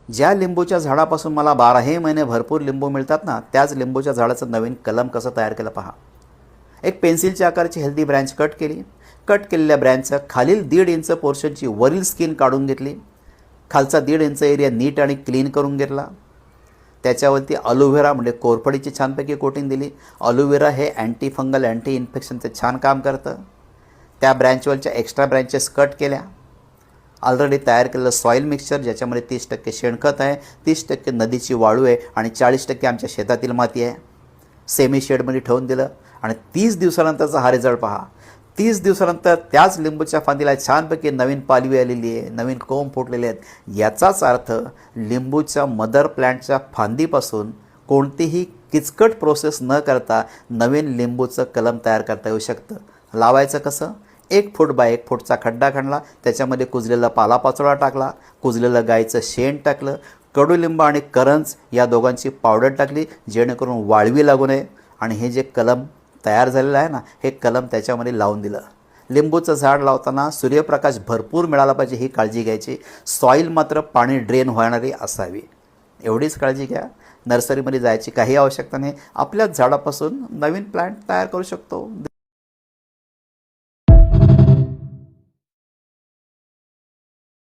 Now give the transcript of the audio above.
ज्या लिंबूच्या झाडापासून मला 12ही महिने भरपूर लिंबू मिळतात ना, त्याच लिंबूच्या झाडाचं नवीन कलम कसं तयार केलं पहा. एक पेन्सिलच्या आकाराची हेल्दी ब्रँच कट केली. कट केलेल्या ब्रँचचं खालील 1.5 इंच पोर्शनची वरील स्किन काढून घेतली. खालचा 1.5 इंच एरिया नीट आणि क्लीन करून घेतला. त्याच्यावरती अलोव्हेरा म्हणजे कोरफडीची छानपैकी कोटिंग दिली. अलोव्हेरा हे अँटी फंगल अँटी इन्फेक्शनचं छान काम करतं. त्या ब्रँचवरच्या एक्स्ट्रा ब्रँचेस कट केल्या. ऑलरेडी तयार केलेलं सॉईल मिक्सचर ज्याच्यामध्ये 30% शेणखत आहे, 30% नदीची वाळू आहे आणि 40% आमच्या शेतातील माती आहे, सेमी शेडमध्ये ठेवून दिलं. आणि 30 दिवसानंतरचा हा रिझल्ट पहा. 30 दिवसानंतर त्याच लिंबूच्या फांदीला छानपैकी नवीन पालवी आलेली आहे, नवीन कोंब फुटलेले आहेत. याचाच अर्थ लिंबूच्या मदर प्लॅन्टच्या फांदीपासून कोणतीही किचकट प्रोसेस न करता नवीन लिंबूचं कलम तयार करता येऊ शकतं. लावायचं कसं? 1 फूट बाय 1 फूटचा खड्डा खणला, त्याच्यामध्ये कुजलेला पालापाचोळा टाकला, कुजलेलं गाईचं शेण टाकलं, कडुलिंब आणि करंज या दोघांची पावडर टाकली जेणेकरून वाळवी लागू नये. आणि हे जे कलम तयार झालेलं आहे ना, हे कलम त्याच्यामध्ये लावून दिलं. लिंबूचं झाड लावताना सूर्यप्रकाश भरपूर मिळाला पाहिजे ही काळजी घ्यायची. सॉईल मात्र पाणी ड्रेन होणारी असावी, एवढीच काळजी घ्या. नर्सरीमध्ये जायची काही आवश्यकता नाही. आपल्याच झाडापासून नवीन प्लांट तयार करू शकतो.